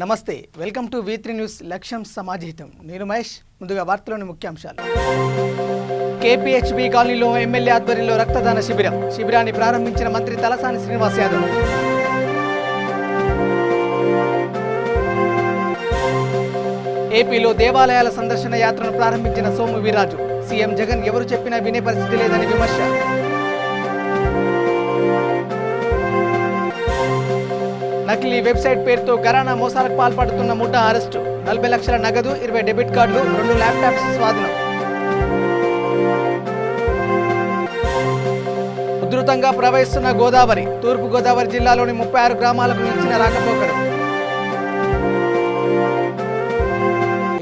నమస్తే, welcome to V3 news లక్ష్యం సమాజహితం. నేను మహేష్. ముందుగా వార్తలోని ముఖ్యాంశాలు. KPHB కాలనీలో ఎమ్మెల్యే ఆధ్వర్యంలో రక్తదాన శిబిరాన్ని ప్రారంభించిన మంత్రి తలసాని శ్రీనివాస్ యాదవ్. ఏపీలో దేవాలయాల సందర్శన యాత్రను ప్రారంభించిన సోము వీర్రాజు. సీఎం జగన్ ఎవరు చెప్పినా వినే పరిస్థితి లేదని విమర్శ. నకిలీ వెబ్సైట్ పేరుతో ఘరానా మోసాలకు పాల్పడుతున్న ముఠా అరెస్టు. 40 లక్షల నగదు, 20 డెబిట్ కార్డులు, 2 ల్యాప్టాప్స్ స్వాధీనం. ఉధృతంగా ప్రవహిస్తున్న గోదావరి. తూర్పు గోదావరి జిల్లాలోని 36 గ్రామాలకు నిలిచిన రాకపోకలు.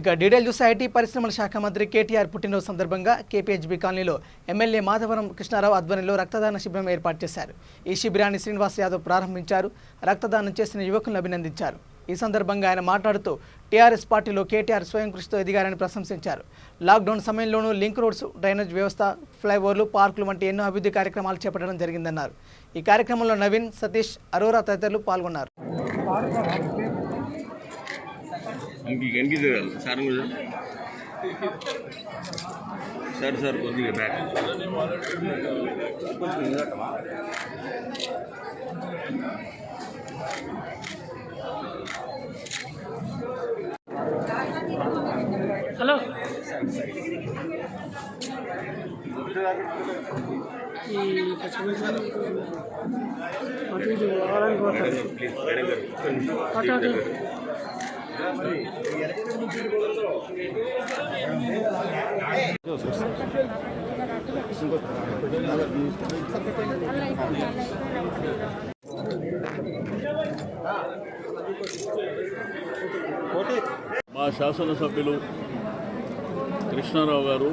ఇక డీటెయిల్ చూస్తే ఐటీ పరిశ్రమల శాఖ మంత్రి కేటీఆర్ పుట్టినరోజు సందర్భంగా KPHB కాలనీలో ఎమ్మెల్యే మాధవరం కృష్ణారావు ఆధ్వర్యంలో రక్తదాన శిబిరం ఏర్పాటు చేశారు. ఈ శిబిరాన్ని శ్రీనివాస్ యాదవ్ ప్రారంభించారు. రక్తదానం చేసిన యువకులను అభినందించారు. ఈ సందర్భంగా ఆయన మాట్లాడుతూ టీఆర్ఎస్ పార్టీలో కేటీఆర్ స్వయం కృషితో ఎదిగారని ప్రశంసించారు. లాక్డౌన్ సమయంలోనూ లింక్ రోడ్స్, డ్రైనేజ్ వ్యవస్థ, ఫ్లైఓవర్లు, పార్కులు వంటి ఎన్నో అభివృద్ధి కార్యక్రమాలు చేపట్టడం జరిగిందన్నారు. ఈ కార్యక్రమంలో నవీన్, సతీష్, అరోరా తదితరులు పాల్గొన్నారు. సార్ కొద్దిగా బ్యాక్ హలో ఈ మా శాసనసభ్యులు కృష్ణారావు గారు,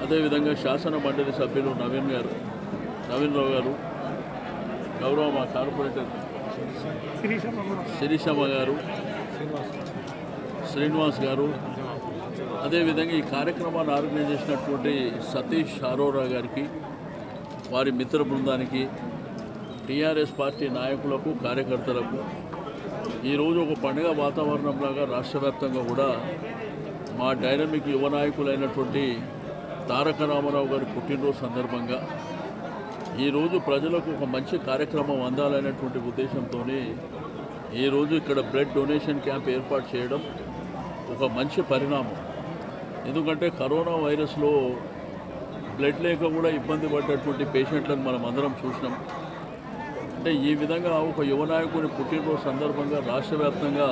అదేవిధంగా శాసన మండలి సభ్యులు నవీన్రావు గారు, గౌరవ మా కార్పొరేటర్ శిరీషమ్మ గారు, శ్రీనివాస్ గారు, అదేవిధంగా ఈ కార్యక్రమాన్ని ఆర్గనైజ్ చేసినటువంటి సతీష్ అరోరా గారికి, వారి మిత్ర బృందానికి, టీఆర్ఎస్ పార్టీ నాయకులకు, కార్యకర్తలకు ఈరోజు ఒక పండుగ వాతావరణంలాగా రాష్ట్ర వ్యాప్తంగా కూడా మా డైనమిక్ యువ నాయకులైనటువంటి తారక రామారావు గారి పుట్టినరోజు సందర్భంగా ఈరోజు ప్రజలకు ఒక మంచి కార్యక్రమం అందాలనేటువంటి ఉద్దేశంతో ఈరోజు ఇక్కడ బ్లడ్ డొనేషన్ క్యాంప్ ఏర్పాటు చేయడం ఒక మంచి పరిణామం. ఎందుకంటే కరోనా వైరస్లో బ్లడ్ లేక కూడా ఇబ్బంది పడ్డటువంటి పేషెంట్లను మనం అందరం చూసినాం. అంటే ఈ విధంగా ఒక యువ నాయకుని పుట్టినరోజు సందర్భంగా రాష్ట్ర వ్యాప్తంగా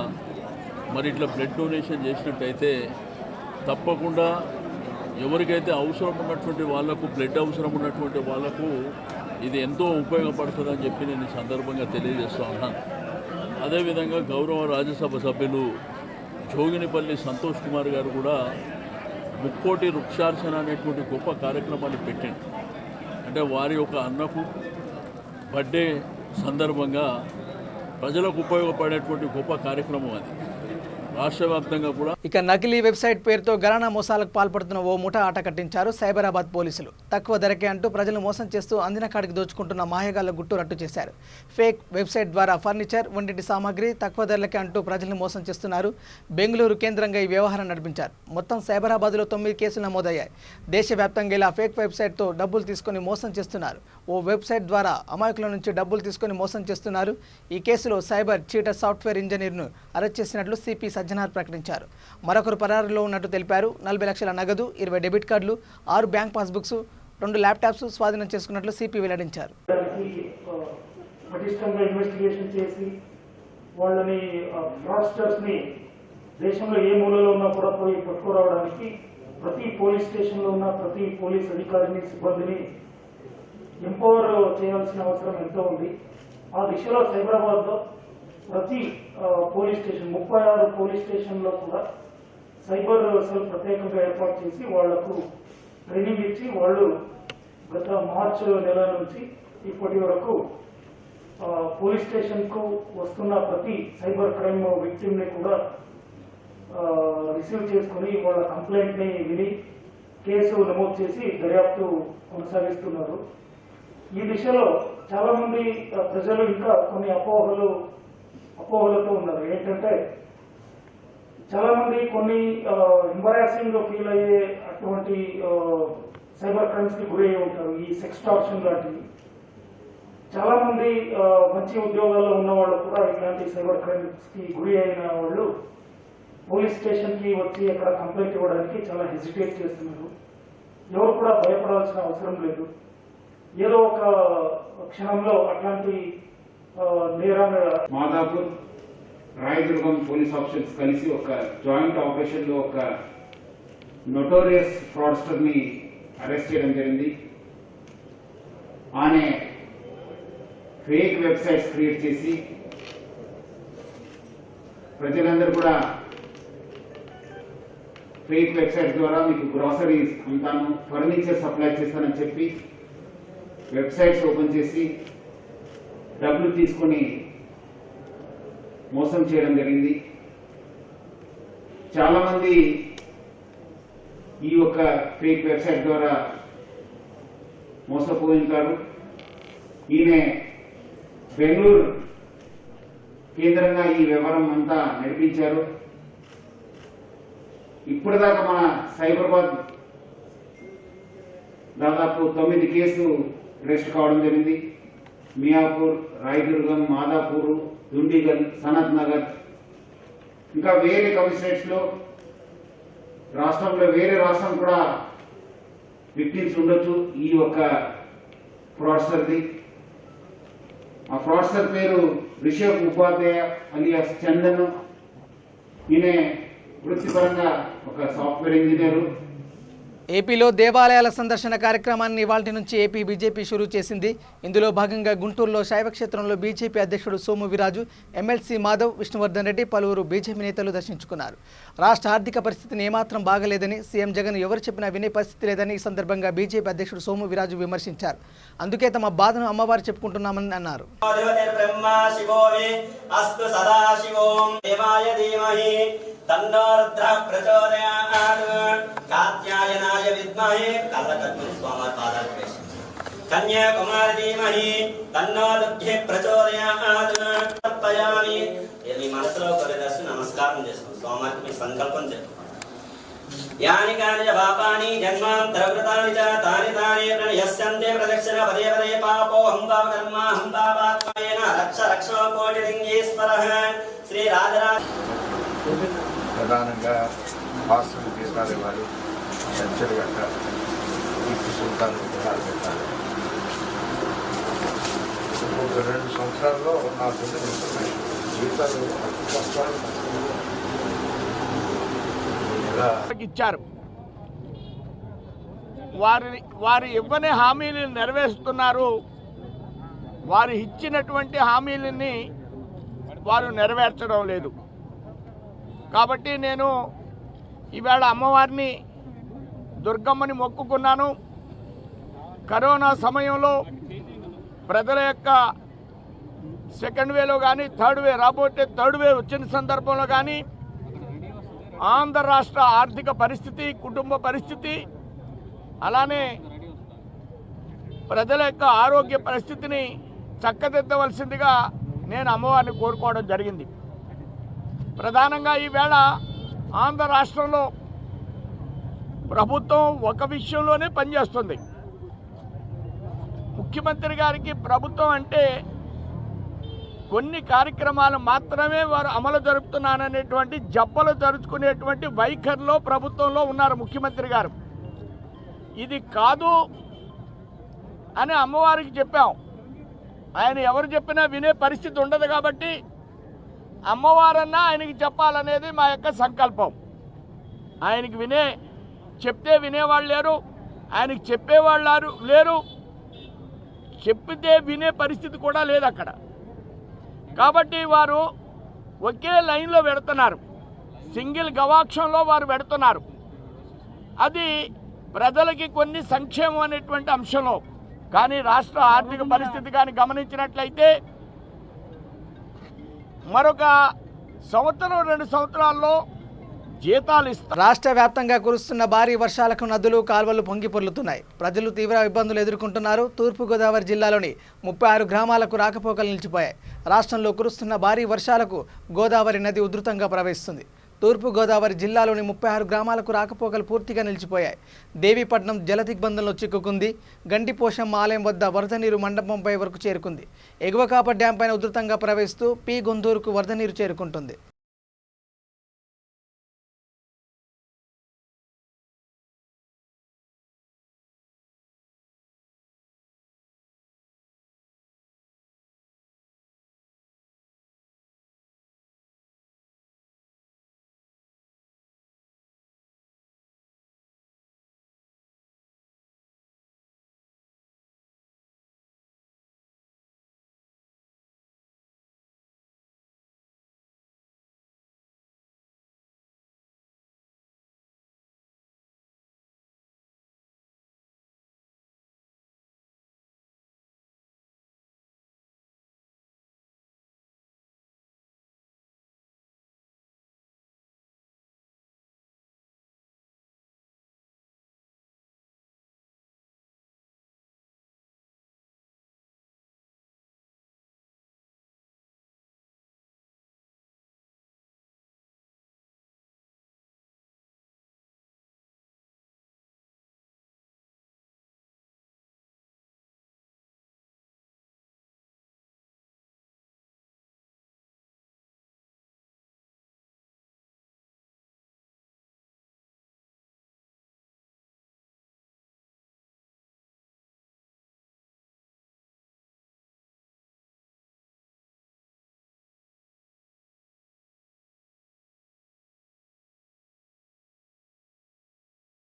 మరి ఇట్లా బ్లడ్ డొనేషన్ చేసినట్టయితే తప్పకుండా ఎవరికైతే అవసరం ఉన్నటువంటి వాళ్లకు, బ్లడ్ అవసరం ఉన్నటువంటి వాళ్లకు ఇది ఎంతో ఉపయోగపడుతుందని చెప్పి నేను ఈ సందర్భంగా తెలియజేస్తూ ఉన్నాను. అదేవిధంగా గౌరవ రాజ్యసభ సభ్యులు జోగినిపల్లి సంతోష్ కుమార్ గారు కూడా ముక్కోటి వృక్షార్చన అనేటువంటి గొప్ప కార్యక్రమాన్ని పెట్టింది. అంటే వారి యొక్క అన్నకు బర్త్డే సందర్భంగా ప్రజలకు ఉపయోగపడేటువంటి గొప్ప కార్యక్రమం అది. రాష్ట్ర వ్యాప్తంగా కూడా ఇక నకిలీ వెబ్సైట్ పేరుతో ఘరానా మోసాలకు పాల్పడుతున్న ఓ ముఠా ఆట కట్టించారు సైబరాబాద్ పోలీసులు. తక్కువ ధరకే అంటూ ప్రజలు మోసం చేస్తూ అందిన కాడికి దోచుకుంటున్న మాయగాళ్ల గుట్టు రట్టు చేశారు. ఫేక్ వెబ్సైట్ ద్వారా ఫర్నిచర్, వంటింటి సామాగ్రి తక్కువ ధరలకే అంటూ ప్రజలను మోసం చేస్తున్నారు. బెంగళూరు కేంద్రంగా ఈ వ్యవహారం నడిపించారు. మొత్తం సైబరాబాద్లో 9 కేసులు నమోదయ్యాయి. దేశవ్యాప్తంగా ఇలా ఫేక్ వెబ్సైట్తో డబ్బులు తీసుకొని మోసం చేస్తున్నారు. ఓ వెబ్సైట్ ద్వారా అమాయకుల నుంచి డబ్బులు తీసుకొని మోసం చేస్తున్నారు. ఈ కేసులో సైబర్ చీటర్ సాఫ్ట్వేర్ ఇంజనీర్ను అరెస్ట్ చేసినట్లు సిపి సజ్జనార్ ప్రకటించారు. మరొకరు పరారులో ఉన్నట్టు తెలిపారు. 40 లక్షల నగదు, 20 డెబిట్ కార్డులు, 6 బ్యాంక్ పాస్బుక్స్, 2 ల్యాప్టాప్స్ స్వాధీనం చేసుకున్నట్లు సిపి వెల్లడించారు. వాళ్ళని ఫ్రాడ్స్టర్స్ని దేశంలో ఏ మూలలో ఉన్నా కూడా పోయి పట్టుకురావడానికి ప్రతి పోలీస్ స్టేషన్లో ఉన్న ప్రతి పోలీస్ అధికారిని, సిబ్బందిని ఎంపవర్ చేయాల్సిన అవసరం ఎంతో ఉంది. ఆ దిశలో సైబరాబాద్లో ప్రతి పోలీస్ స్టేషన్ 36 పోలీస్ స్టేషన్లో కూడా సైబర్ సెల్ ప్రత్యేకంగా ఏర్పాటు చేసి వాళ్లకు ట్రైనింగ్ ఇచ్చి వాళ్ళు గత మార్చి నెల నుంచి ఇప్పటి వరకు పోలీస్ స్టేషన్కు వస్తున్న ప్రతి సైబర్ క్రైమ్ విక్టిమ్ని కూడా రిసీవ్ చేసుకుని వాళ్ళ కంప్లైంట్ని విని కేసు నమోదు చేసి దర్యాప్తు కొనసాగిస్తున్నారు. ఈ దిశలో చాలా మంది ప్రజలు ఇంకా కొన్ని అపోహలు అపోహలతో ఉన్నారు. ఏంటంటే చాలా మంది కొన్ని ఎంబరాసింగ్ ఫీల్ అయ్యే అటువంటి సైబర్ క్రైమ్స్ కి గురి అయి ఉంటారు. ఈ సెక్స్టార్షన్ లాంటివి చాలా మంది మంచి ఉద్యోగాల్లో ఉన్న వాళ్ళు కూడా ఇలాంటి సైబర్ క్రైమ్స్ కి గురి అయిన వాళ్ళు పోలీస్ స్టేషన్ కి వచ్చి అక్కడ కంప్లైంట్ ఇవ్వడానికి చాలా హెసిటేట్ చేస్తున్నారు. ఎవరు కూడా భయపడాల్సిన అవసరం లేదు. ఏదో ఒక క్షణంలో అట్లాంటి నేరాన్ని మాదాపూర్ రాయదుర్గం పోలీస్ ఆఫీసర్స్ కలిసి ఒక జాయింట్ ఆపరేషన్ లో ఒక నోటోరియస్ ఫ్రాడ్స్టర్ ని అరెస్ట్ చేయడం జరిగింది. ఆయన ఫేక్ వెబ్సైట్స్ క్రియేట్ చేసి ప్రజలందరూ కూడా ఫేక్ వెబ్సైట్ ద్వారా మీకు గ్రాసరీస్ అంతాను ఫర్నిచర్ సప్లై చేస్తానని చెప్పి వెబ్సైట్స్ ఓపెన్ చేసి డబ్బులు తీసుకొని మోసం చేయడం జరిగింది. చాలా మంది ఈ యొక్క ఫేక్ వెబ్సైట్ ద్వారా మోసపోయింటారు. ఈయన బెంగళూరు కేంద్రంగా ఈ వ్యవహారం అంతా నడిపించారు. ఇప్పటిదాకా మన సైబరాబాద్ దాదాపు 9 కేసులు అరెస్ట్ కావడం జరిగింది. మియాపూర్, రాయదుర్గం, మాదాపూర్, దుండిగల్, సనత్ నగర్, ఇంకా వేరే కమిషనరేట్స్ లో రాష్ట్రంలో వేరే రాష్ట్రం కూడా విక్టిమ్స్ ఉండొచ్చు ఈ యొక్క ఫ్రాడ్స్టర్ది. ఆ ఫ్రాడ్స్టర్ పేరు రిషబ్ ఉపాధ్యాయ అలియాస్ చందన్. ఈయన వృత్తిపరంగా ఒక సాఫ్ట్వేర్ ఇంజనీరు. ఏపీలో దేవాలయాల సందర్శన కార్యక్రమాన్ని ఇవాల్టి నుంచి ఏపీ బీజేపీ షురూ చేసింది. ఇందులో భాగంగా గుంటూరులో శైవక్షేత్రంలో బీజేపీ అధ్యక్షుడు సోము వీరాజు, ఎమ్మెల్సీ మాధవ్, విష్ణువర్ధన్ రెడ్డి, పలువురు బీజేపీ నేతలు దర్శించుకున్నారు. రాష్ట్ర ఆర్థిక పరిస్థితిని ఏమాత్రం బాగలేదని, సీఎం జగన్ ఎవరు చెప్పినా వినే పరిస్థితి లేదని ఈ సందర్భంగా బీజేపీ అధ్యక్షుడు సోము వీరాజు విమర్శించారు. అందుకే తమ బాధను అమ్మవారు చెప్పుకుంటున్నామని అన్నారు. तन्नो रुद्रः प्रचोदयात् कात्यायनाय विद्महे कल्लकद्रुम स्वामपादार्पे कन्याकुमारी धीमहि तन्नो दुर्गे प्रचोदयात् तर्पयामि यदि मनसलो करेदस्तु नमस्कारं చేస్తాను. స్వామికి మీ సంకల్పం చెప్పు. यानि कानि च पापानि जन्मान्तरकृतानि च तानि तानि प्रणयस्यन्ते प्रदक्षिण पदे पदे पापोऽहं पापकर्माहं पापात्मयेन रक्ष रक्षो कोटिलिङ्गेश्वरः श्री राजराज ప్రధానంగా హాస్టల్ జీతాలు ఇవ్వాలి, చర్చలు కట్టాలి, టీపు సుల్తాన్ విగ్రహాలు పెట్టాలి. 2 సంవత్సరాల్లో నాకు జీతాలు కష్టాలు ఇచ్చారు. వారు ఇవ్వని హామీలను నెరవేరుస్తున్నారు. వారు ఇచ్చినటువంటి హామీలని వారు నెరవేర్చడం లేదు. కాబట్టి నేను ఈవేళ అమ్మవారిని దుర్గమ్మని మొక్కుకున్నాను. కరోనా సమయంలో ప్రజల యొక్క సెకండ్ వేలో కానీ థర్డ్ వే రాబోతే థర్డ్ వే వచ్చిన సందర్భంలో కానీ ఆంధ్ర రాష్ట్ర ఆర్థిక పరిస్థితి, కుటుంబ పరిస్థితి, అలానే ప్రజల యొక్క ఆరోగ్య పరిస్థితిని చక్కదిద్దవలసిందిగా నేను అమ్మవారిని కోరుకోవడం జరిగింది. ప్రధానంగా ఈవేళ ఆంధ్ర రాష్ట్రంలో ప్రభుత్వం ఒక విషయంలోనే పనిచేస్తుంది. ముఖ్యమంత్రి గారికి ప్రభుత్వం అంటే కొన్ని కార్యక్రమాలు మాత్రమే వారు అమలు జరుపుతున్నాననేటువంటి జబ్బలు జరుపుకునేటువంటి వైఖరిలో ప్రభుత్వంలో ఉన్నారు ముఖ్యమంత్రి గారు. ఇది కాదు అని అమ్మవారికి చెప్పాం. ఆయన ఎవరు చెప్పినా వినే పరిస్థితి ఉండదు కాబట్టి అమ్మవారన్నా ఆయనకి చెప్పాలనేది మా యొక్క సంకల్పం. ఆయనకి చెప్తే వినేవాళ్ళు లేరు, ఆయనకి చెప్పేవాళ్ళు లేరు, చెప్పితే వినే పరిస్థితి కూడా లేదు అక్కడ. కాబట్టి వారు ఒకే లైన్లో పెడుతున్నారు, సింగిల్ గవాక్షంలో వారు పెడుతున్నారు. అది ప్రజలకి కొన్ని సంక్షేమం అనేటువంటి అంశంలో. కానీ రాష్ట్ర ఆర్థిక పరిస్థితి కానీ గమనించినట్లయితే మరొక సంవత్సరం 2 సంవత్సరాల్లో జీతాలు ఇస్తారు. రాష్ట్ర వ్యాప్తంగా కురుస్తున్న భారీ వర్షాలకు నదులు కాల్వలు పొంగి పొర్లుతున్నాయి. ప్రజలు తీవ్ర ఇబ్బందులు ఎదుర్కొంటున్నారు. తూర్పుగోదావరి జిల్లాలోని 36 గ్రామాలకు రాకపోకలు నిలిచిపోయాయి. రాష్ట్రంలో కురుస్తున్న భారీ వర్షాలకు గోదావరి నది ఉధృతంగా ప్రవహిస్తుంది. తూర్పుగోదావరి జిల్లాలోని 36 గ్రామాలకు రాకపోకలు పూర్తిగా నిలిచిపోయాయి. దేవీపట్నం జలదిగ్బంధంలో చిక్కుకుంది. గండిపోషమ్మ ఆలయం వద్ద వరద నీరు మండపంపై వరకు చేరుకుంది. ఎగువకాప డ్యాం పైన ఉధృతంగా ప్రవహిస్తూ పి గొంతూరుకు వరద నీరు చేరుకుంటుంది.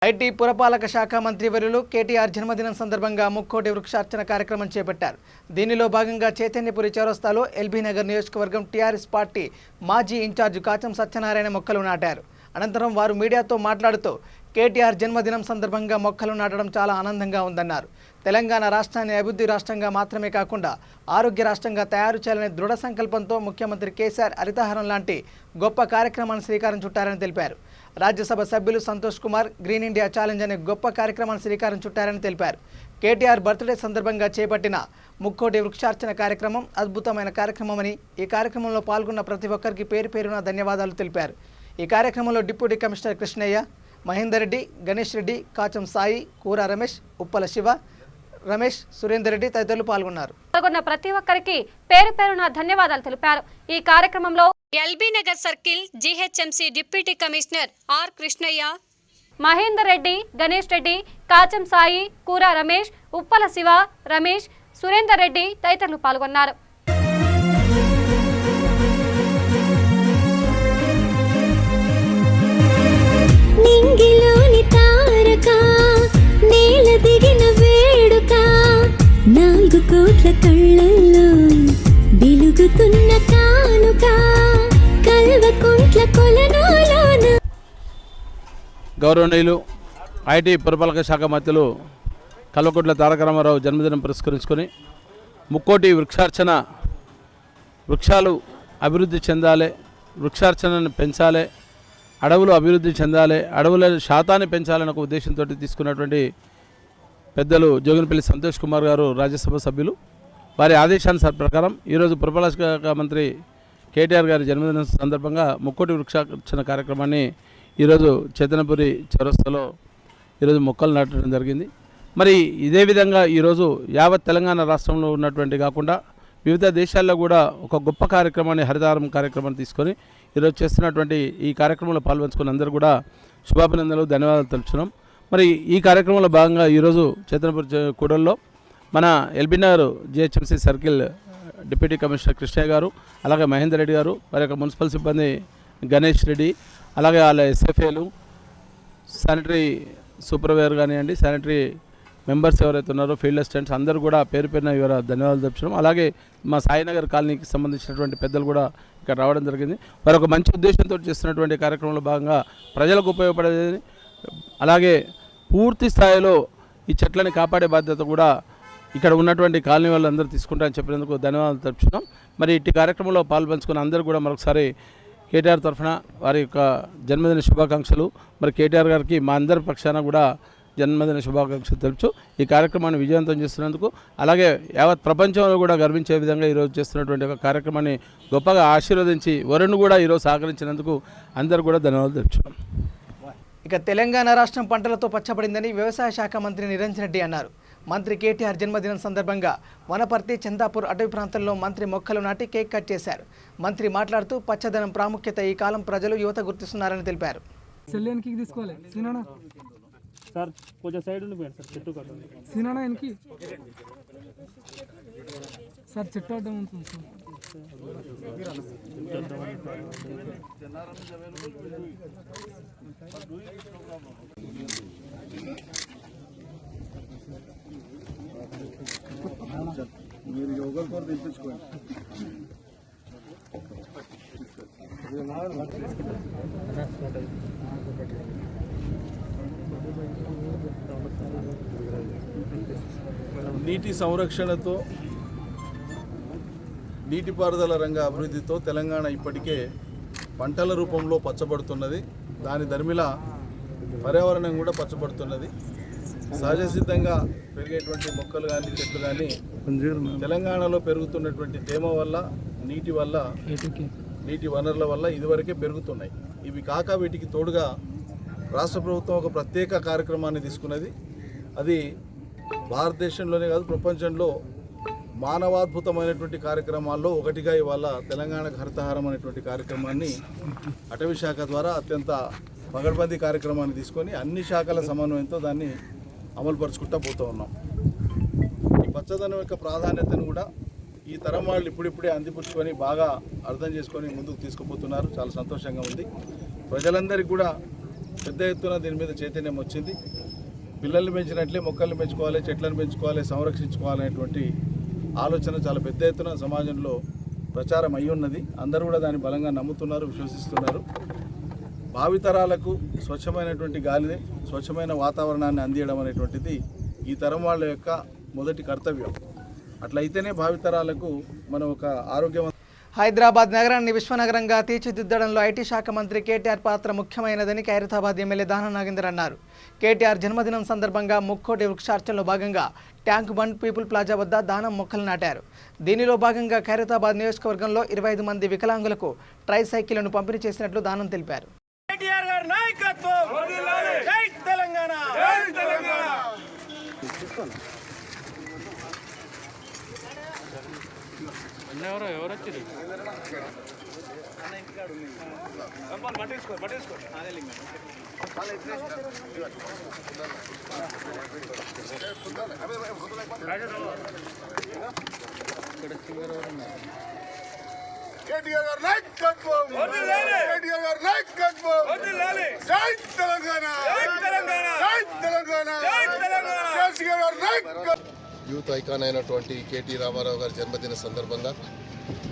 ఐటీ పురపాలక శాఖ మంత్రివర్యులు కేటీఆర్ జన్మదినం సందర్భంగా ముక్కోటి వృక్షార్చన కార్యక్రమం చేపట్టారు. దీనిలో భాగంగా చైతన్యపురి చౌరస్తాలో ఎల్బీ నగర్ నియోజకవర్గం టీఆర్ఎస్ పార్టీ మాజీ ఇన్ఛార్జ్ కాచం సత్యనారాయణ మొక్కలు నాటారు. అనంతరం వారు మీడియాతో మాట్లాడుతూ కేటీఆర్ జన్మదినం సందర్భంగా మొక్కలు నాటడం చాలా ఆనందంగా ఉందన్నారు. తెలంగాణ రాష్ట్రాన్ని అభివృద్ధి రాష్ట్రంగా మాత్రమే కాకుండా ఆరోగ్య రాష్ట్రంగా తయారు చేయాలనే దృఢ సంకల్పంతో ముఖ్యమంత్రి కేసీఆర్ హరితహారం లాంటి గొప్ప కార్యక్రమాన్ని శ్రీకారం చుట్టారని తెలిపారు. రాజ్యసభ సభ్యులు Santosh Kumar green India challenge అనే గొప్ప కార్యక్రమాన్ని శ్రీకారం చుట్టారని తెలిపారు. కేటీఆర్ బర్త్డే సందర్భంగా చేపట్టిన ముక్కోటి వృక్షార్చన కార్యక్రమం అద్భుతమైన కార్యక్రమమని, ఈ కార్యక్రమంలో పాల్గొన్న ప్రతి ఒక్కరికి పేరు పేరున ధన్యవాదాలు తెలిపారు. ఈ కార్యక్రమంలో డిప్యూటీ కమిషనర్ కృష్ణయ్య, మహేందర్ రెడ్డి, గణేష్ రెడ్డి, కాచం సాయి, కూర రమేష్, ఉప్పల శివ, రమేష్, సురేందర్ రెడ్డి తదితరులు పాల్గొన్నారు. పాల్గొన్న ప్రతి ఒక్కరికి పేరు పేరున ధన్యవాదాలు తెలిపారు. ఈ కార్యక్రమంలో LB Nagar circle GHMC deputy commissioner R Krishnaiah, Mahender Reddy, Ganesh Reddy, Kacham Sai, Kura Ramesh, Uppala Shiva, Ramesh, Surender Reddy తదితరులు పాల్గొన్నారు. నింగిలోని తారక నేల దిగిన వేడుక 4 కోట్ల కళ్ళల్లో వెలుగుతున్న కానుక కల్వకుంట్ల కొలనులోన. గౌరవనీయులు ఐటీ పురపాలక శాఖ మంత్రులు కల్వకుంట్ల తారక రామారావు జన్మదినం పురస్కరించుకొని ముక్కోటి వృక్షార్చన, వృక్షాలు అభివృద్ధి చెందాలి, వృక్షార్చనను పెంచాలి, అడవులు అభివృద్ధి చెందాలి, అడవుల శాతాన్ని పెంచాలని ఒక ఉద్దేశంతో తీసుకున్నటువంటి పెద్దలు జోగినపల్లి సంతోష్ కుమార్ గారు రాజ్యసభ సభ్యులు, వారి ఆదేశానుసార ప్రకారం ఈరోజు పురపాలక శాఖ మంత్రి కేటీఆర్ గారి జన్మదినం సందర్భంగా ముక్కోటి వృక్షార్చన కార్యక్రమాన్ని ఈరోజు చైతన్యపురి చౌరస్తాలో ఈరోజు మొక్కలు నాటడం జరిగింది. మరి ఇదే విధంగా ఈరోజు యావత్ తెలంగాణ రాష్ట్రంలో ఉన్నటువంటి కాకుండా వివిధ దేశాల్లో కూడా ఒక గొప్ప కార్యక్రమాన్ని, హరితహారం కార్యక్రమాన్ని తీసుకొని ఈరోజు చేస్తున్నటువంటి ఈ కార్యక్రమంలో పాల్పంచుకున్న అందరూ కూడా శుభాభినందనలు, ధన్యవాదాలు తెలుపుతున్నాం. మరి ఈ కార్యక్రమంలో భాగంగా ఈరోజు చైతన్యపురి కూడల్లో మన LB Nagar GHMC circle deputy commissioner Krishnaiah garu, అలాగే మహేందర్ రెడ్డి గారు, వారి యొక్క మున్సిపల్ సిబ్బంది గణేష్ రెడ్డి, అలాగే వాళ్ళ ఎస్ఎఫ్ఏలు, శానిటరీ సూపర్వైజర్ కానివ్వండి, శానిటరీ మెంబర్స్ ఎవరైతే ఉన్నారో, ఫీల్డ్ అసిస్టెంట్స్ అందరూ కూడా పేరు పేరున ఇవాళ ధన్యవాదాలు తెలుపుతున్నాం. అలాగే మా సాయినగర్ కాలనీకి సంబంధించినటువంటి పెద్దలు కూడా ఇక్కడ రావడం జరిగింది. వారు ఒక మంచి ఉద్దేశంతో చేస్తున్నటువంటి కార్యక్రమంలో భాగంగా ప్రజలకు ఉపయోగపడేది, అలాగే పూర్తి స్థాయిలో ఈ చెట్లని కాపాడే బాధ్యత కూడా ఇక్కడ ఉన్నటువంటి కాలనీ వాళ్ళు అందరూ తీసుకుంటారని చెప్పినందుకు ధన్యవాదాలు తెలుపుతున్నాం. మరి ఇట్టి కార్యక్రమంలో పాల్పంచుకున్న అందరూ కూడా మరొకసారి కేటీఆర్ తరఫున వారి యొక్క జన్మదిన శుభాకాంక్షలు. మరి కేటీఆర్ గారికి మా అందరి పక్షాన కూడా జన్మదిన శుభాకాంక్షలు తెలుపుతూ ఈ కార్యక్రమాన్ని విజయవంతం చేస్తున్నందుకు, అలాగే యావత్ ప్రపంచంలో కూడా గర్వించే విధంగా ఈరోజు చేస్తున్నటువంటి ఒక కార్యక్రమాన్ని గొప్పగా ఆశీర్వదించి వరుణ్ కూడా ఈరోజు సహకరించినందుకు అందరూ కూడా ధన్యవాదాలు తెలుపుతున్నాం. ఇక తెలంగాణ రాష్ట్రం పంటలతో పచ్చబడిందని వ్యవసాయ శాఖ మంత్రి నిరంజన్ రెడ్డి అన్నారు. మంత్రి కేటీఆర్ జన్మదినం సందర్భంగా వనపర్తి, చందాపూర్ అటవీ ప్రాంతంలో మంత్రి మొక్కలు నాటి కేక్ కట్ చేశారు. మంత్రి మాట్లాడుతూ పచ్చదనం ప్రాముఖ్యత ఈ కాలం ప్రజలు యువత గుర్తిస్తున్నారని తెలిపారు. సార్ కొంచెం సైడ్ ఉండిపోయాను సార్, చెట్టు కట్టండి సార్, చెట్టు అడ్డం ఉంటుంది సార్. మీరు యోగా కూడా తెప్పించుకోండి. నీటి సంరక్షణతో, నీటిపారుదల రంగ అభివృద్ధితో తెలంగాణ ఇప్పటికే పంటల రూపంలో పచ్చబడుతున్నది. దాని ధర్మిల పర్యావరణం కూడా పచ్చబడుతున్నది. సహజ సిద్ధంగా పెరిగేటువంటి మొక్కలు కానీ చెట్లు కానీ తెలంగాణలో పెరుగుతున్నటువంటి తేమ వల్ల, నీటి వనరుల వల్ల ఇదివరకే పెరుగుతున్నాయి. ఇవి కాక వీటికి తోడుగా రాష్ట్ర ప్రభుత్వం ఒక ప్రత్యేక కార్యక్రమాన్ని తీసుకున్నది. అది భారతదేశంలోనే కాదు ప్రపంచంలో మానవాద్భుతమైనటువంటి కార్యక్రమాల్లో ఒకటిగా ఇవాళ తెలంగాణకు హరితహారం అనేటువంటి కార్యక్రమాన్ని అటవీ శాఖ ద్వారా అత్యంత పగడ్బందీ కార్యక్రమాన్ని తీసుకొని అన్ని శాఖల సమన్వయంతో దాన్ని అమలుపరుచుకుంటూ పోతూ ఉన్నాం. ఈ పచ్చదనం యొక్క ప్రాధాన్యతను కూడా ఈ తరం వాళ్ళు ఇప్పుడిప్పుడే అందిపుచ్చుకొని బాగా అర్థం చేసుకొని ముందుకు తీసుకుపోతున్నారు. చాలా సంతోషంగా ఉంది. ప్రజలందరికీ కూడా పెద్ద ఎత్తున దీని మీద చైతన్యం వచ్చింది. పిల్లల్ని పెంచినట్లే మొక్కల్ని పెంచుకోవాలి, చెట్లను పెంచుకోవాలి, సంరక్షించుకోవాలనేటువంటి ఆలోచన చాలా పెద్ద ఎత్తున సమాజంలో ప్రచారం అయి ఉన్నది. అందరూ కూడా దాన్ని బలంగా నమ్ముతున్నారు, విశ్వసిస్తున్నారు. భావితరాలకు స్వచ్ఛమైనటువంటి గాలిని, స్వచ్ఛమైన వాతావరణాన్ని అందించడం అనేటువంటిది ఈ తరం వాళ్ళ యొక్క మొదటి కర్తవ్యం. అట్లయితేనే భావితరాలకు మనం ఒక ఆరోగ్యవంత. హైదరాబాద్ నగరాన్ని విశ్వనగరంగా తీర్చిదిద్దడంలో ఐటీ శాఖ మంత్రి కేటీఆర్ పాత్ర ముఖ్యమైనదని ఖైరతాబాద్ ఎమ్మెల్యే దానం నాగేందర్ అన్నారు. కేటీఆర్ జన్మదినం సందర్భంగా ముక్కోటి వృక్షార్చనలో భాగంగా ట్యాంక్ బండ్, పీపుల్ ప్లాజా వద్ద దానం మొక్కలు నాటారు. దీనిలో భాగంగా ఖైరతాబాద్ నియోజకవర్గంలో 25 మంది వికలాంగులకు ట్రై సైకిళ్లను పంపిణీ చేసినట్లు దానం తెలిపారు. ఎవరు వచ్చి కేటీఆర్ గారి నాయకత్వం, కేటీఆర్ గారి నాయకత్వం, జై తెలంగాణ, జై తెలంగాణ, జై తెలంగాణ, జై తెలంగాణ, కేసీఆర్ గారి నాయకత్వం. యూత్ ఐకాన్ అయినటువంటి కేటీ రామారావు గారి జన్మదిన సందర్భంగా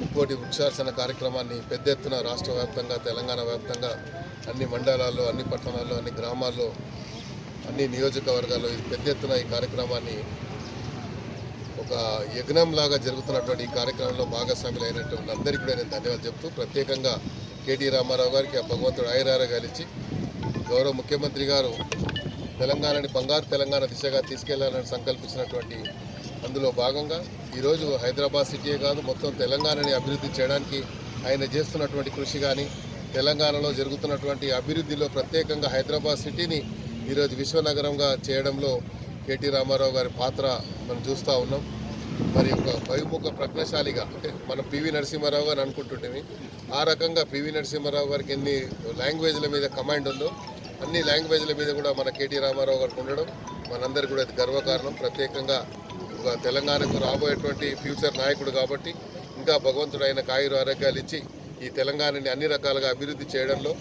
ముక్కోటి వృక్షార్చన కార్యక్రమాన్ని పెద్ద ఎత్తున రాష్ట్ర వ్యాప్తంగా, తెలంగాణ వ్యాప్తంగా అన్ని మండలాల్లో, అన్ని పట్టణాల్లో, అన్ని గ్రామాల్లో, అన్ని నియోజకవర్గాల్లో పెద్ద ఎత్తున ఈ కార్యక్రమాన్ని ఒక యజ్ఞంలాగా జరుగుతున్నటువంటి ఈ కార్యక్రమంలో భాగస్వాములు అయినటువంటి అందరికీ కూడా నేను ధన్యవాదాలు చెప్తూ, ప్రత్యేకంగా కేటీ రామారావు గారికి ఆ భగవంతుడు ఆయురారోగ్యాలు ఇచ్చి గౌరవ ముఖ్యమంత్రి గారు తెలంగాణని బంగారు తెలంగాణ దిశగా తీసుకెళ్లాలని సంకల్పించినటువంటి అందులో భాగంగా ఈరోజు హైదరాబాద్ సిటీయే కాదు మొత్తం తెలంగాణని అభివృద్ధి చేయడానికి ఆయన చేస్తున్నటువంటి కృషి కానీ, తెలంగాణలో జరుగుతున్నటువంటి అభివృద్ధిలో ప్రత్యేకంగా హైదరాబాద్ సిటీని ఈరోజు విశ్వనగరంగా చేయడంలో కేటీ రామారావు గారి పాత్ర మనం చూస్తూ ఉన్నాం. మరి ఒక బహుముఖ ప్రజ్ఞశాలిగా, అంటే మనం పివి నరసింహారావు గారు అనుకుంటుంటే ఆ రకంగా పివి నరసింహారావు గారికి ఎన్ని లాంగ్వేజ్ల మీద కమాండ్ ఉందో అన్ని లాంగ్వేజ్ల మీద కూడా మన కేటీ రామారావు గారికి ఉండడం మనందరికీ కూడా అది గర్వకారణం. ప్రత్యేకంగా ఒక తెలంగాణకు రాబోయేటువంటి ఫ్యూచర్ నాయకుడు కాబట్టి ఇంకా భగవంతుడు ఆయనకు ఆరోగ్యాలు ఇచ్చి ఈ తెలంగాణని అన్ని రకాలుగా అభివృద్ధి చేయడంలో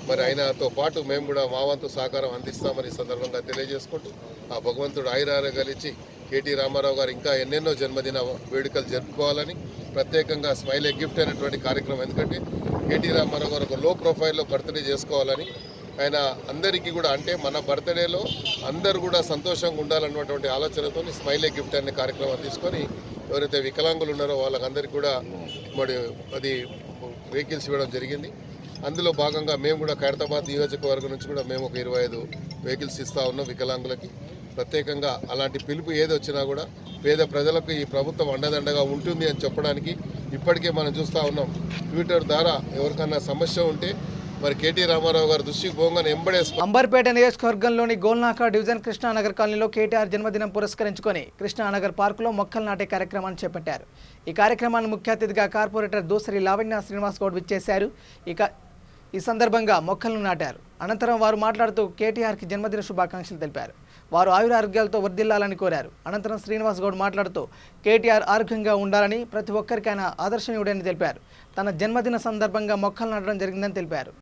మరి ఆయనతో పాటు మేము కూడా మా వంతు సహకారం అందిస్తామని సందర్భంగా తెలియజేసుకుంటూ ఆ భగవంతుడు ఆరోగ్యాలు ఇచ్చి కేటీ రామారావు గారు ఇంకా ఎన్నెన్నో జన్మదిన వేడుకలు జరుపుకోవాలని, ప్రత్యేకంగా స్మైల్ ఏ గిఫ్ట్ అనేటువంటి కార్యక్రమం, ఎందుకంటే కేటీ రామారావు గారు ఒక లో ప్రొఫైల్లో బర్త్డే చేసుకోవాలని ఆయన అందరికీ కూడా, అంటే మన బర్త్డేలో అందరూ కూడా సంతోషంగా ఉండాలన్నటువంటి ఆలోచనతో స్మైల్ ఏ గిఫ్ట్ అనే కార్యక్రమం తీసుకొని ఎవరైతే వికలాంగులు ఉన్నారో వాళ్ళకందరికీ కూడా మరి అది వెహికల్స్ ఇవ్వడం జరిగింది. అందులో భాగంగా మేము కూడా ఖైరతాబాద్ నియోజకవర్గం నుంచి కూడా మేము ఒక 25 వెహికల్స్ ఇస్తూ ఉన్నాం వికలాంగులకి. ప్రత్యేకంగా అలాంటి పిలుపు ఏది వచ్చినా కూడా పేద ప్రజలకు ఈ ప్రభుత్వం అండదండగా ఉంటుంది అని చెప్పడానికి ఇప్పటికే మనం చూస్తూ ఉన్నాం. ట్విట్టర్ ద్వారా ఎవరికన్నా సమస్య ఉంటే మరి కేటీ రామారావు గారు దృష్టికి పోగానే అంబర్పేట నియోజకవర్గంలోని గోల్నాక డివిజన్ కృష్ణానగర్ కాలనీలో కేటీఆర్ జన్మదినం పురస్కరించుకొని కృష్ణానగర్ పార్కులో మొక్కలు నాటే కార్యక్రమాన్ని చేపట్టారు. ఈ కార్యక్రమాన్ని ముఖ్య అతిథిగా కార్పొరేటర్ దూసరి లావణ్య శ్రీనివాస్ గౌడ్ విచ్చేశారు. ఈ సందర్భంగా మొక్కలను నాటారు. అనంతరం వారు మాట్లాడుతూ కేటీఆర్కి జన్మదిన శుభాకాంక్షలు తెలిపారు. వారు ఆయురారోగ్యాలతో వర్ధిల్లాలని కోరారు. అనంతరం శ్రీనివాస్ గౌడ్ మాట్లాడుతూ కేటీఆర్ ఆరోగ్యంగా ఉండాలని, ప్రతి ఒక్కరికి ఆయన ఆదర్శనీయుడని తెలిపారు. తన జన్మదిన సందర్భంగా మొక్కలు నాటడం జరిగిందని తెలిపారు.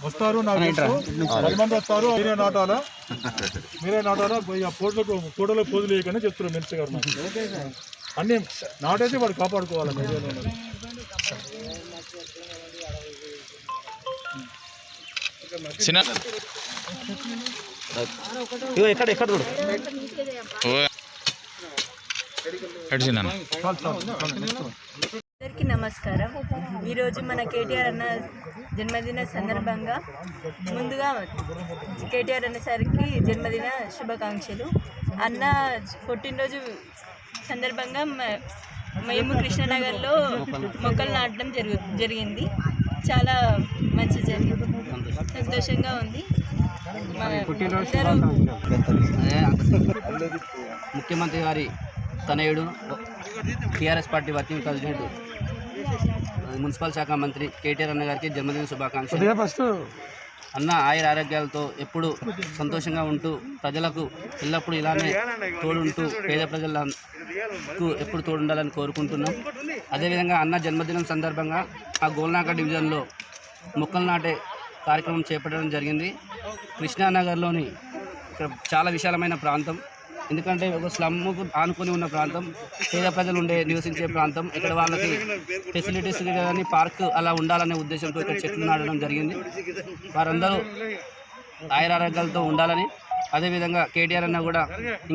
వస్తారు, నాకు 10 మంది వస్తారు, మీరే నాటాలా ఫోటోలో పోజులు వేయకనే చెప్తున్నారు మినిస్టర్ గారు. అన్ని నాటేసి వాడు కాపాడుకోవాలి. అందరికీ నమస్కారం. ఈరోజు మన కేటీఆర్ అన్న జన్మదిన సందర్భంగా ముందుగా కేటీఆర్ అన్న సార్కి జన్మదిన శుభాకాంక్షలు. అన్న పుట్టినరోజు సందర్భంగా మేము కృష్ణానగర్లో మొక్కలు నాటడం జరిగింది. చాలా మంచి జరిగింది, సంతోషంగా ఉంది. ముఖ్యమంత్రి గారి తనయుడు, TRS party working president, municipal శాఖ మంత్రి కేటీఆర్ అన్న గారికి జన్మదిన శుభాకాంక్షలు. అన్న ఆయుర ఆరోగ్యాలతో ఎప్పుడు సంతోషంగా ఉంటూ ప్రజలకు ఎల్లప్పుడూ ఇలానే తోడుంటూ పేద ప్రజలకు ఎప్పుడు తోడుండాలని కోరుకుంటున్నాం. అదేవిధంగా అన్న జన్మదినం సందర్భంగా ఆ గోల్నాక డివిజన్లో మొక్కలు నాటే కార్యక్రమం చేపట్టడం జరిగింది. కృష్ణానగర్లోని ఇక్కడ చాలా విశాలమైన ప్రాంతం, ఎందుకంటే ఒక స్లమ్కు ఆనుకొని ఉన్న ప్రాంతం, పేద ప్రజలు నివసించే ప్రాంతం. ఇక్కడ వాళ్ళకి ఫెసిలిటీస్ కానీ పార్క్ అలా ఉండాలనే ఉద్దేశంతో ఇక్కడ చెట్లు నాటడం జరిగింది. వారందరూ ఆయురారోగ్యాలతో ఉండాలని, అదేవిధంగా కేటీఆర్ అన్న కూడా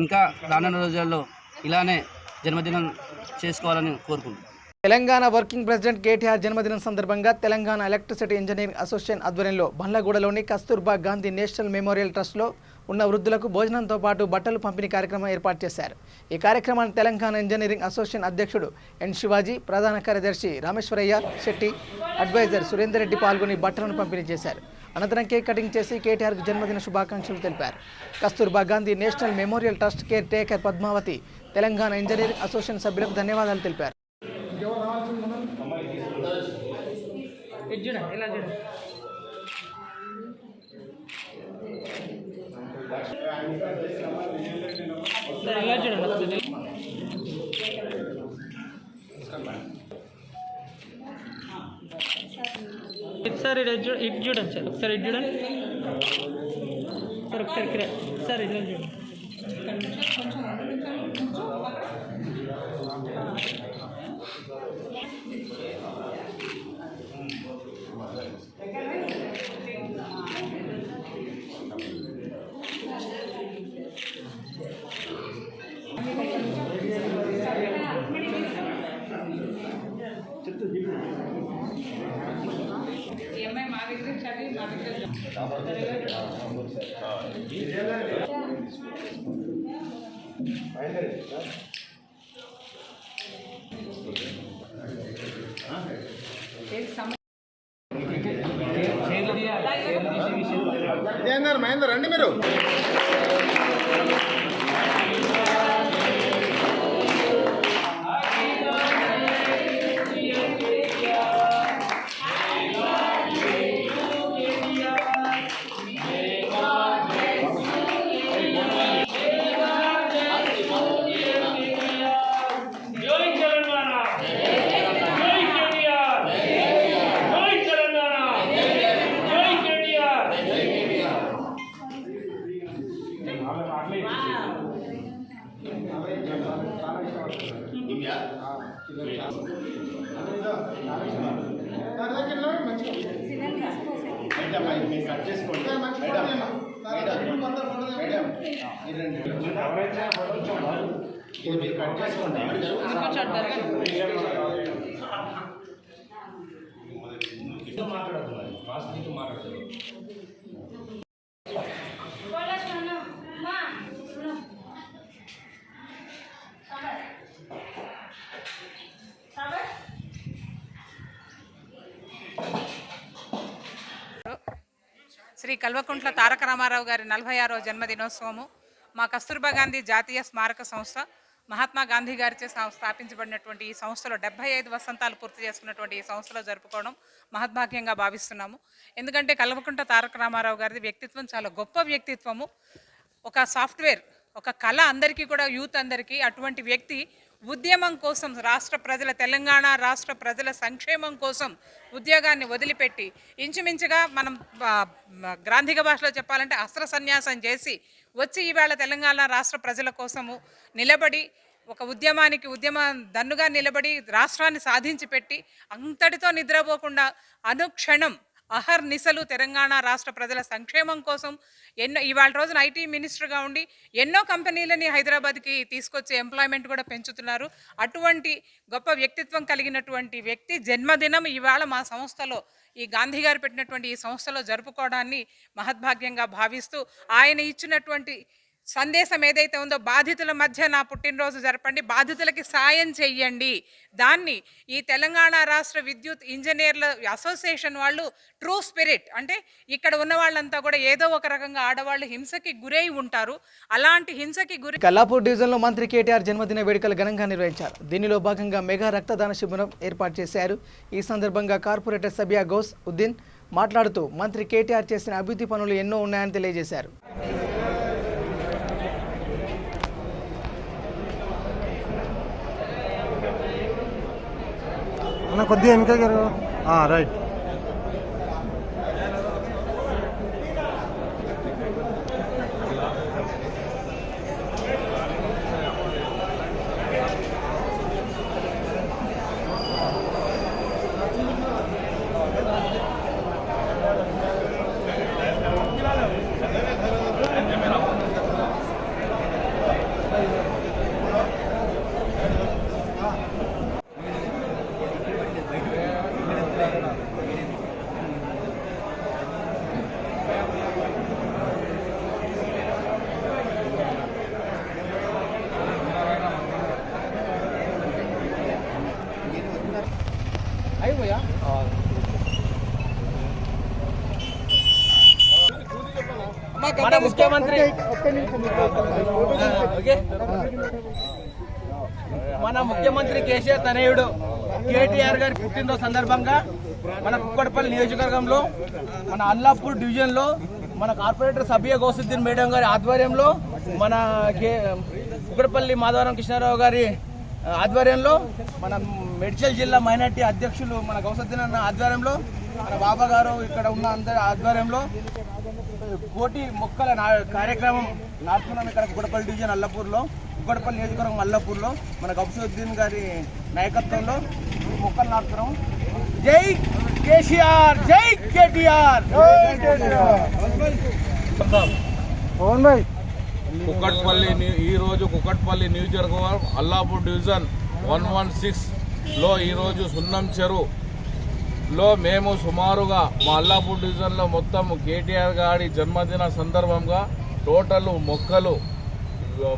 ఇంకా రానున్న రోజుల్లో ఇలానే జన్మదినం చేసుకోవాలని కోరుకుంటున్నాను. తెలంగాణ వర్కింగ్ ప్రెసిడెంట్ కేటీఆర్ జన్మదినం సందర్భంగా తెలంగాణ ఎలక్ట్రిసిటీ ఇంజనీరింగ్ అసోసియేషన్ ఆధ్వర్యంలో బండ్లగూడలోని కస్తూర్బా గాంధీ నేషనల్ మెమోరియల్ ట్రస్ట్లో ఉన్న వృద్ధులకు భోజనంతో పాటు బట్టలు పంపిణీ కార్యక్రమం ఏర్పాటు చేశారు. ఈ కార్యక్రమాన్ని తెలంగాణ ఇంజనీరింగ్ అసోసియేషన్ అధ్యక్షుడు ఎన్ శివాజీ, ప్రధాన కార్యదర్శి రామేశ్వరయ్య శెట్టి, అడ్వైజర్ సురేందర్ రెడ్డి పాల్గొని బట్టలను పంపిణీ చేశారు. అనంతరం కేక్ కటింగ్ చేసి కేటీఆర్కు జన్మదిన శుభాకాంక్షలు తెలిపారు. Kasturba Gandhi national memorial trust caretaker Padmavathi Telangana engineering association సభ్యులకు ధన్యవాదాలు తెలిపారు. సార్ ఇటు చూడండి సార్, ఒకసారి ఇటు చూడండి సార్, ఒకసారి సార్ ఇట్లా చూడండి. మహేందర్ రండి మీరు. శ్రీ కల్వకుంట్ల తారక రామారావు గారి 46వ జన్మదినోత్సవము మా కస్తూర్బా గాంధీ జాతీయ స్మారక సంస్థ మహాత్మా గాంధీ గారిచే స్థాపించబడినటువంటి ఈ సంస్థలో 75 వసంతాలు పూర్తి చేసుకున్నటువంటి ఈ సంస్థలో జరుపుకోవడం మహద్భాగ్యంగా భావిస్తున్నాము. ఎందుకంటే కల్వకుంట్ల తారక రామారావు గారి వ్యక్తిత్వం చాలా గొప్ప వ్యక్తిత్వము. ఒక సాఫ్ట్వేర్, ఒక కళ అందరికీ కూడా, యూత్ అందరికీ. అటువంటి వ్యక్తి ఉద్యమం కోసం, రాష్ట్ర ప్రజల, తెలంగాణ రాష్ట్ర ప్రజల సంక్షేమం కోసం ఉద్యోగాన్ని వదిలిపెట్టి ఇంచుమించుగా మనం గ్రాంధిక భాషలో చెప్పాలంటే అస్త్ర సన్యాసం చేసి వచ్చి ఈవేళ తెలంగాణ రాష్ట్ర ప్రజల కోసము నిలబడి ఒక ఉద్యమ దన్నుగా నిలబడి రాష్ట్రాన్ని సాధించి పెట్టి అంతటితో నిద్రపోకుండా అనుక్షణం అహర్నిశలు తెలంగాణ రాష్ట్ర ప్రజల సంక్షేమం కోసం ఇవాళ రోజున ఐటీ మినిస్టర్గా ఉండి ఎన్నో కంపెనీలని హైదరాబాద్కి తీసుకొచ్చి ఎంప్లాయ్మెంట్ కూడా పెంచుతున్నారు. అటువంటి గొప్ప వ్యక్తిత్వం కలిగినటువంటి వ్యక్తి జన్మదినం ఇవాళ మా సంస్థలో, ఈ గాంధీ గారు పెట్టినటువంటి ఈ సంస్థలో జరుపుకోవడాన్ని మహద్భాగ్యంగా భావిస్తూ ఆయన ఇచ్చినటువంటి సందేశం ఏదైతే ఉందో, బాధితుల మధ్య నా పుట్టినరోజు జరపండి, బాధితులకి సాయం చెయ్యండి, దాన్ని ఈ తెలంగాణ రాష్ట్ర విద్యుత్ ఇంజనీర్ల అసోసియేషన్ వాళ్ళు ట్రూ స్పిరిట్, అంటే ఇక్కడ ఉన్న వాళ్ళంతా కూడా ఏదో ఒక రకంగా ఆడవాళ్ళు హింసకి గురై ఉంటారు. అలాంటి హింసకి గురి కల్లాపూర్ డివిజన్లో మంత్రి కేటీఆర్ జన్మదిన వేడుకలు ఘనంగా నిర్వహించారు. దీనిలో భాగంగా మెగా రక్తదాన శిబిరం ఏర్పాటు చేశారు. ఈ సందర్భంగా కార్పొరేటర్ సబియా గౌస్ ఉద్దీన్ మాట్లాడుతూ మంత్రి కేటీఆర్ చేసిన అభివృద్ధి పనులు ఎన్నో ఉన్నాయని తెలియజేశారు. కొద్దిగా వెనక రైట్. మన ముఖ్యమంత్రి కేసీఆర్ తనయుడు కేటీఆర్ గారి పుట్టినరోజు సందర్భంగా మన కుక్కడపల్లి నియోజకవర్గంలో మన అల్లాపూర్ డివిజన్లో మన కార్పొరేటర్ సబియా గౌసుద్దీన్ మేడం గారి ఆధ్వర్యంలో, మన కుక్కడపల్లి మాధవరం కృష్ణారావు గారి ఆధ్వర్యంలో, మన మేడ్చల్ జిల్లా మైనార్టీ అధ్యక్షులు మన గౌసుద్దీన్ అన్న ఆధ్వర్యంలో, మన బాబా గారు ఇక్కడ ఉన్న అందరి ఆధ్వర్యంలో కోటి మొక్కల కార్యక్రమం నాటుకున్నాం. ఇక్కడ కుక్కడపల్లి డివిజన్ అల్లపూర్లో, కుక్కడపల్లి నియోజకవర్గం అల్లపూర్లో మన గౌసుద్దీన్ గారి నాయకత్వంలో మొక్కలు నాటుకున్నాం. జై కేసీఆర్, జై కేటీఆర్. కుక్కట్పల్లి ఈరోజు కుక్కట్పల్లి నియోజకవర్గం అల్లాపూర్ డివిజన్ 116లో ఈరోజు సున్నం చెరువులో మేము సుమారుగా మా అల్లాపూర్ డివిజన్లో మొత్తం కేటీఆర్ గారి జన్మదిన సందర్భంగా టోటల్ మొక్కలు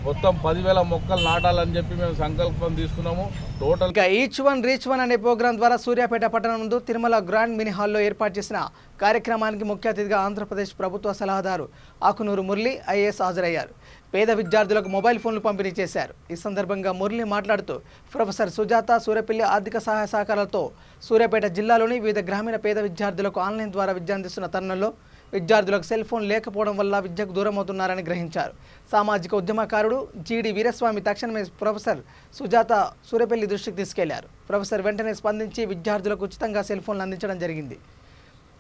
మొత్తం 10,000 మొక్కలు నాటాలని చెప్పి మేము సంకల్పం తీసుకున్నాము. Total each one reach one అనే ప్రోగ్రాం ద్వారా సూర్యాపేట పట్టణం నందు తిరుమల గ్రాండ్ మినీ హాల్లో ఏర్పాటు చేసిన కార్యక్రమానికి ముఖ్య అతిథిగా ఆంధ్రప్రదేశ్ ప్రభుత్వ సలహాదారు ఆకునూరు మురళి ఐఏఎస్ హాజరయ్యారు. పేద విద్యార్థులకు మొబైల్ ఫోన్లు పంపిణీ చేశారు. ఈ సందర్భంగా మురళి మాట్లాడుతూ ప్రొఫెసర్ సుజాత సూర్యపల్లి ఆర్థిక సహాయ సహకారాలతో సూర్యాపేట జిల్లాలోని వివిధ గ్రామీణ పేద విద్యార్థులకు ఆన్లైన్ ద్వారా విద్య అందిస్తున్న తరుణంలో విద్యార్థులకు సెల్ ఫోన్ లేకపోవడం వల్ల విద్యకు దూరం అవుతున్నారని గ్రహించారు. సామాజిక ఉద్యమకారుడు జీడి వీరస్వామి తక్షణమే ప్రొఫెసర్ సుజాత సూర్యపల్లి దృష్టికి తీసుకెళ్లారు. ప్రొఫెసర్ వెంటనే స్పందించి విద్యార్థులకు ఉచితంగా సెల్ ఫోన్లు అందించడం జరిగింది.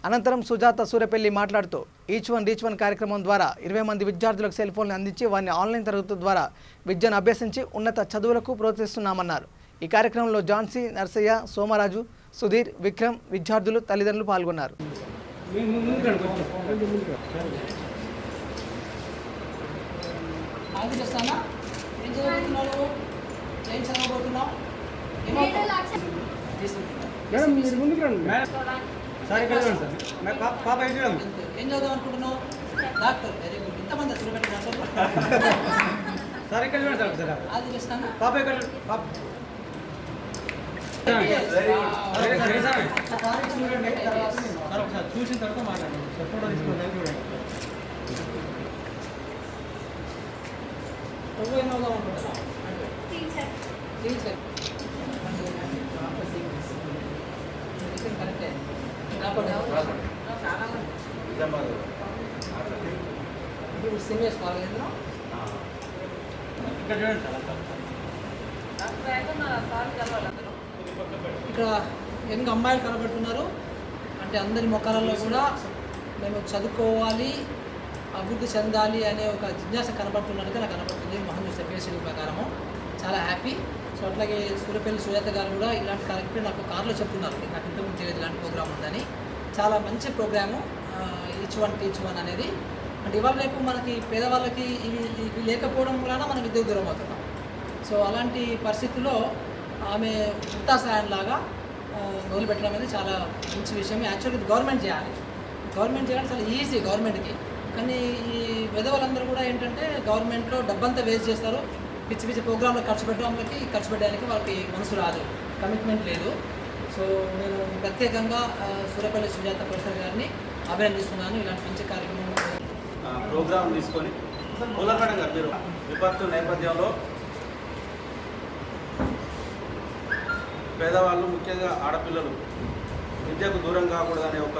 అనంతరం సుజాత సూర్యపల్లి మాట్లాడుతూ ఈచ్ వన్ రీచ్ వన్ కార్యక్రమం ద్వారా 20 మంది విద్యార్థులకు సెల్ ఫోన్లు అందించి వారిని ఆన్లైన్ తరగతుల ద్వారా విద్యను అభ్యసించి ఉన్నత చదువులకు ప్రోత్సహిస్తున్నామన్నారు. ఈ కార్యక్రమంలో ఝాన్సీ, నర్సయ్య, సోమరాజు, సుధీర్, విక్రమ్, విద్యార్థులు, తల్లిదండ్రులు పాల్గొన్నారు. మేడం మీరు ముందుకు రండి. సార్ ఇక్కడ చూడండి సార్. పాప ఏం చూడండి. ఏం చదువు అనుకుంటున్నావు? డాక్టర్. Very good. ఇంతమంది సార్ ఇక్కడ చూడండి సార్. సార్ అది చేస్తాను. పాప ఇక్కడ పాప చూసిన తర్వాత మాట్లాడండి. ఫోటో తీసుకుంటాను చూడండి. ఏమవుదాం అనుకుంటున్నావు? టీచర్. కరెక్టే. ఇప్పుడు సీనియర్స్ కాలేజ్ ఇక్కడ చూడండి ఇక్కడ యంగ్ అమ్మాయిలు కనబడుతున్నారు. అంటే అందరి ముఖాలలో కూడా మేము చదువుకోవాలి, అభివృద్ధి చెందాలి అనే ఒక జిజ్ఞాస కనబడుతున్నట్టుగా నాకు కనబడుతుంది. మొహం చూసే ఫేషియల్ ప్రకారము చాలా హ్యాపీ. సో అట్లాగే సూర్యపల్లి సుజాత గారు కూడా ఇలాంటి కార్యక్రమం నాకు కార్లో చెప్తున్నారు, నాకు ఇంతకుముందు తెలియదు ఇలాంటి ప్రోగ్రామ్ ఉందని. చాలా మంచి program each one teach one అనేది. అంటే ఇవాళ రేపు మనకి పేదవాళ్ళకి ఇవి లేకపోవడం వలన మనం విద్యుత్ దూరం అవుతున్నాం. సో అలాంటి పరిస్థితుల్లో ఆమె ఉత్తా సాయంలాగా మొదలుపెట్టడం అనేది చాలా మంచి విషయం. యాక్చువల్గా గవర్నమెంట్ చేయాలి, గవర్నమెంట్ చేయడం చాలా ఈజీ గవర్నమెంట్కి. కానీ ఈ విధవలందరూ కూడా ఏంటంటే గవర్నమెంట్లో డబ్బంతా వేస్ట్ చేస్తారు, పిచ్చి పిచ్చి ప్రోగ్రాంలో ఖర్చు పెట్టడానికి వాళ్ళకి మనసు రాదు, కమిట్మెంట్ లేదు. సో నేను ప్రత్యేకంగా సూర్యపల్లి సుజాత ప్రొఫెసర్ గారిని అభినందిస్తున్నాను. ఇలాంటి మంచి కార్యక్రమం ప్రోగ్రాం తీసుకొని మూలపడం గారు మీరు విపత్తు నేపథ్యంలో పేదవాళ్ళు ముఖ్యంగా ఆడపిల్లలు విద్యకు దూరం కాకూడదనే ఒక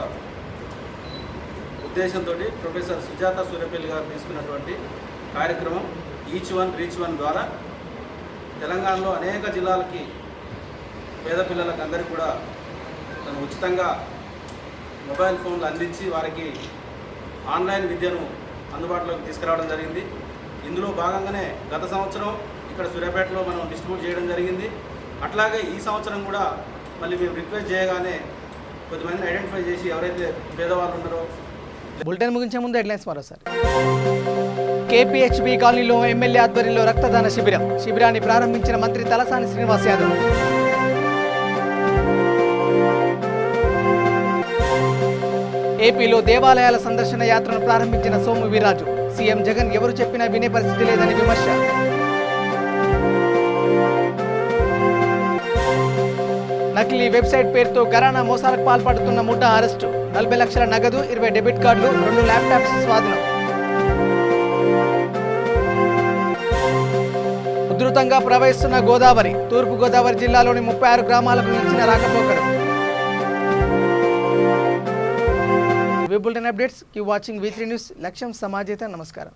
ఉద్దేశంతో ప్రొఫెసర్ సుజాత సూర్యపల్లి గారు తీసుకున్నటువంటి కార్యక్రమం ఈచ్ వన్ రీచ్ వన్ ద్వారా తెలంగాణలో అనేక జిల్లాలకి పేద పిల్లలకు అందరికీ కూడా తను ఉచితంగా మొబైల్ ఫోన్లు అందించి వారికి ఆన్లైన్ విద్యను అందుబాటులోకి తీసుకురావడం జరిగింది. ఇందులో భాగంగానే గత సంవత్సరం ఇక్కడ సూర్యాపేటలో మనం డిస్ట్రిబ్యూట్ చేయడం జరిగింది. అట్లాగే ఈ సంవత్సరం కూడా మళ్ళీ మేము రిక్వెస్ట్ చేయగానే కొద్దిమందిని ఐడెంటిఫై చేసి ఎవరైతే పేదవాళ్ళు ఉన్నారో. బులెటిన్ ముగించే ముందు హెడ్లైన్స్ మరోసారి. కేపీహెచ్బీ కాలనీలో ఎమ్మెల్యే ఆధ్వర్యంలో రక్తదాన శిబిరం. శిబిరాన్ని ప్రారంభించిన మంత్రి తలసాని శ్రీనివాస్ యాదవ్. ఏపీలో దేవాలయాల సందర్శన యాత్రను ప్రారంభించిన సోము వీర్రాజు. సీఎం జగన్ ఎవరు చెప్పినా వినే పరిస్థితి లేదని విమర్శ. నకిలీ వెబ్సైట్ పేరుతో ఘరానా మోసాలకు పాల్పడుతున్న ముఠా అరెస్టు. 40 లక్షల నగదు, 20 డెబిట్ కార్డులు, 2 ల్యాప్టాప్స్ స్వాధీనం. ఉధృతంగా ప్రవహిస్తున్న గోదావరి. తూర్పు గోదావరి జిల్లాలోని 36 గ్రామాలకు నిలిచిన రాకపోకలు. Bulletin updates. Keep watching V3 news. లక్ష్యం సమాజేత. నమస్కారం.